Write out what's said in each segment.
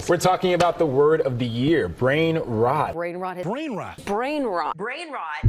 𝑠. We're talking about the word of the year, brain rot. Brain rot. Brain rot. Brain rot. Brain rot.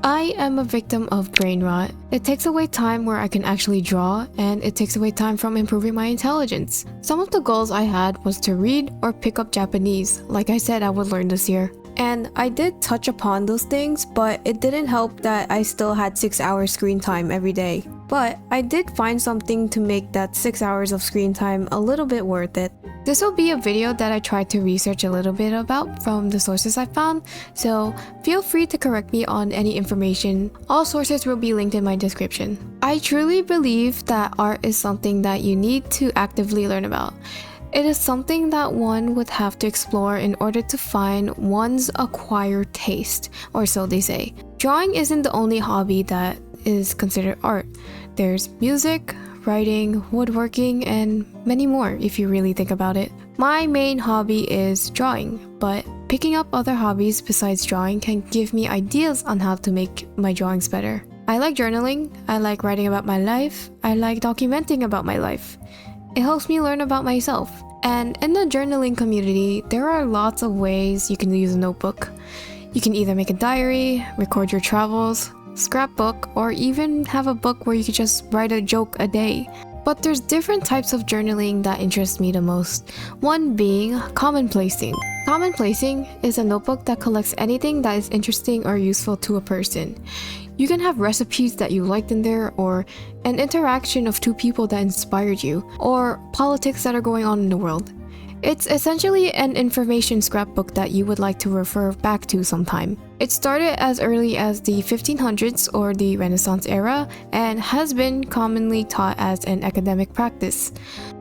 I am a victim of brain rot. It takes away time where I can actually draw, and it takes away time from improving my intelligence. Some of the goals I had was to read or pick up Japanese, like I said I would learn this year. And I did touch upon those things, but it didn't help that I still had 6 hours screen time every day. But I did find something to make that 6 hours of screen time a little bit worth it. This will be a video that I tried to research a little bit about from the sources I found, so feel free to correct me on any information. All sources will be linked in my description. I truly believe that art is something that you need to actively learn about. It is something that one would have to explore in order to find one's acquired taste, or so they say. Drawing isn't the only hobby that is considered art. There's music, writing, woodworking, and many more if you really think about it. My main hobby is drawing, but picking up other hobbies besides drawing can give me ideas on how to make my drawings better. I like journaling, I like writing about my life, I like documenting about my life. It helps me learn about myself. And in the journaling community, there are lots of ways you can use a notebook. You can either make a diary, record your travels, scrapbook, or even have a book where you could just write a joke a day. But there's different types of journaling that interest me the most. One being commonplacing. Commonplacing is a notebook that collects anything that is interesting or useful to a person. You can have recipes that you liked in there, or an interaction of two people that inspired you, or politics that are going on in the world. It's essentially an information scrapbook that you would like to refer back to sometime. It started as early as the 1500s or the Renaissance era and has been commonly taught as an academic practice.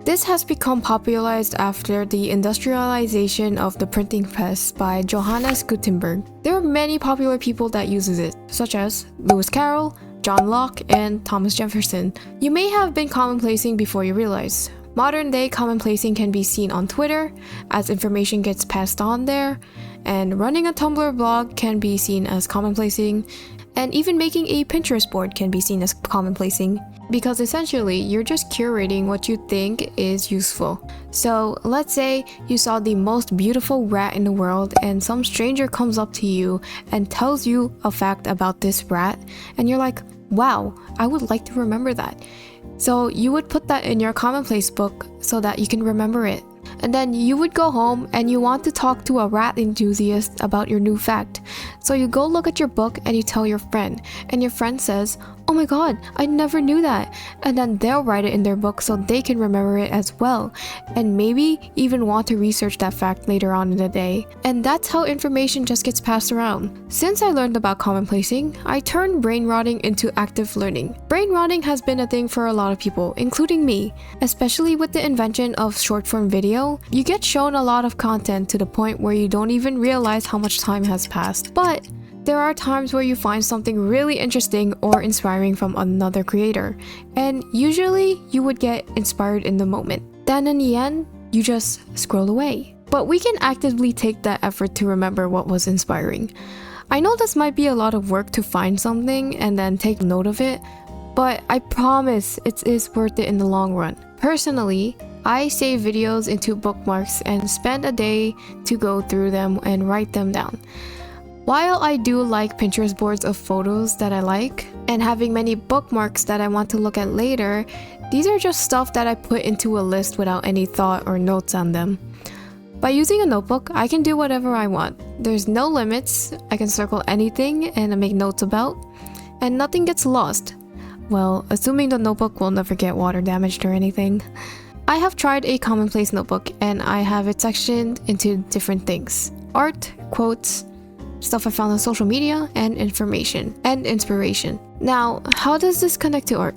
This has become popularized after the industrialization of the printing press by Johannes Gutenberg. There are many popular people that uses it, such as Lewis Carroll, John Locke, and Thomas Jefferson. You may have been commonplacing before you realize. Modern day commonplacing can be seen on Twitter, as information gets passed on there, and running a Tumblr blog can be seen as commonplacing, and even making a Pinterest board can be seen as commonplacing, because essentially you're just curating what you think is useful. So let's say you saw the most beautiful rat in the world and some stranger comes up to you and tells you a fact about this rat, and you're like, wow, I would like to remember that. So you would put that in your commonplace book so that you can remember it. And then you would go home and you want to talk to a rat enthusiast about your new fact. So you go look at your book and you tell your friend. And your friend says, oh my god, I never knew that. And then they'll write it in their book so they can remember it as well. And maybe even want to research that fact later on in the day. And that's how information just gets passed around. Since I learned about commonplacing, I turned brain rotting into active learning. Brain rotting has been a thing for a lot of people, including me. Especially with the invention of short-form video, you get shown a lot of content to the point where you don't even realize how much time has passed. But there are times where you find something really interesting or inspiring from another creator, and usually you would get inspired in the moment. Then in the end, you just scroll away. But we can actively take that effort to remember what was inspiring. I know this might be a lot of work to find something and then take note of it, but I promise it is worth it in the long run. Personally, I save videos into bookmarks and spend a day to go through them and write them down. While I do like Pinterest boards of photos that I like, and having many bookmarks that I want to look at later, these are just stuff that I put into a list without any thought or notes on them. By using a notebook, I can do whatever I want. There's no limits, I can circle anything and make notes about, and nothing gets lost. Well, assuming the notebook will never get water damaged or anything. I have tried a commonplace notebook and I have it sectioned into different things: art, quotes, stuff I found on social media, and information and inspiration. Now, how does this connect to art?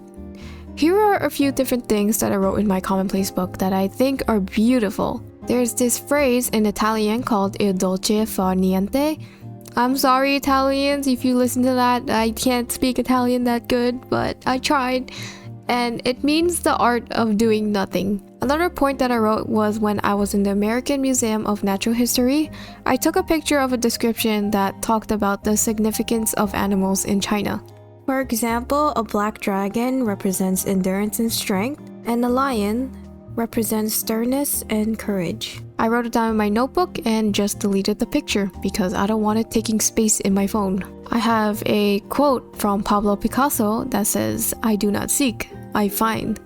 Here are a few different things that I wrote in my commonplace book that I think are beautiful. There's this phrase in Italian called il dolce far niente. I'm sorry, Italians, if you listen to that. I can't speak Italian that good, but I tried. And it means the art of doing nothing. Another point that I wrote was when I was in the American Museum of Natural History, I took a picture of a description that talked about the significance of animals in China. For example, a black dragon represents endurance and strength, and a lion represents sternness and courage. I wrote it down in my notebook and just deleted the picture because I don't want it taking space in my phone. I have a quote from Pablo Picasso that says, "I do not seek, I find."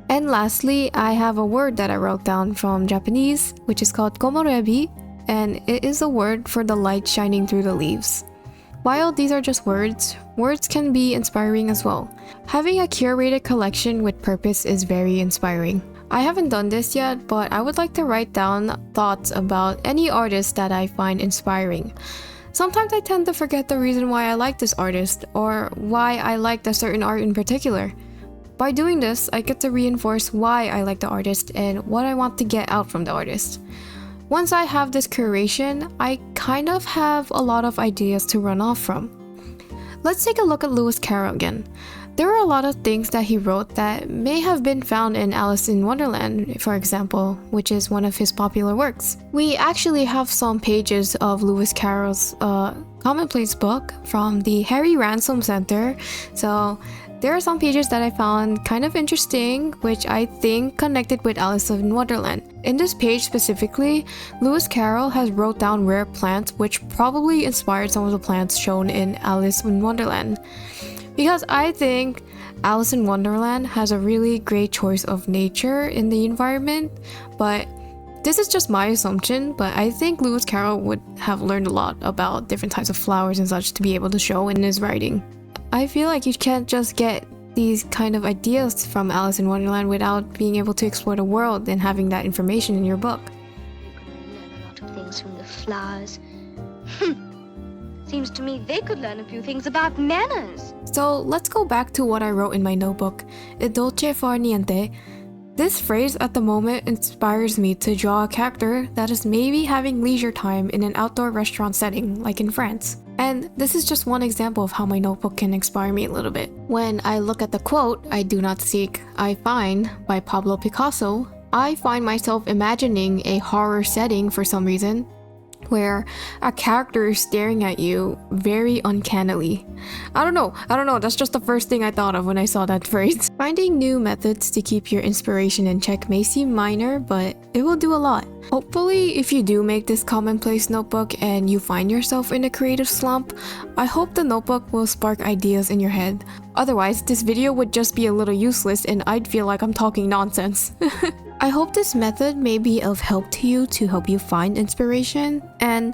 And lastly, I have a word that I wrote down from Japanese, which is called komorebi, and it is a word for the light shining through the leaves. While these are just words, words can be inspiring as well. Having a curated collection with purpose is very inspiring. I haven't done this yet, but I would like to write down thoughts about any artist that I find inspiring. Sometimes I tend to forget the reason why I like this artist, or why I liked a certain art in particular. By doing this, I get to reinforce why I like the artist and what I want to get out from the artist. Once I have this curation, I kind of have a lot of ideas to run off from. Let's take a look at Lewis Carroll again. There are a lot of things that he wrote that may have been found in Alice in Wonderland, for example, which is one of his popular works. We actually have some pages of Lewis Carroll's commonplace book from the Harry Ransom Center, so there are some pages that I found kind of interesting, which I think connected with Alice in Wonderland. In this page specifically, Lewis Carroll has wrote down rare plants which probably inspired some of the plants shown in Alice in Wonderland. Because I think Alice in Wonderland has a really great choice of nature in the environment, but this is just my assumption, but I think Lewis Carroll would have learned a lot about different types of flowers and such to be able to show in his writing. I feel like you can't just get these kind of ideas from Alice in Wonderland without being able to explore the world and having that information in your book. You can learn a lot of things from the flowers. Seems to me they could learn a few things about manners. So let's go back to what I wrote in my notebook, "E dolce far niente." This phrase at the moment inspires me to draw a character that is maybe having leisure time in an outdoor restaurant setting, like in France. And this is just one example of how my notebook can inspire me a little bit. When I look at the quote, "I do not seek, I find," by Pablo Picasso, I find myself imagining a horror setting for some reason, where a character is staring at you very uncannily. I don't know, that's just the first thing I thought of when I saw that phrase. Finding new methods to keep your inspiration in check may seem minor, but it will do a lot. Hopefully, if you do make this commonplace notebook and you find yourself in a creative slump, I hope the notebook will spark ideas in your head. Otherwise, this video would just be a little useless and I'd feel like I'm talking nonsense. I hope this method may be of help to you to help you find inspiration, and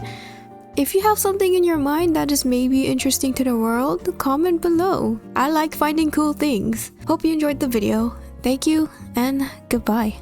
if you have something in your mind that is maybe interesting to the world, comment below. I like finding cool things. Hope you enjoyed the video. Thank you and goodbye.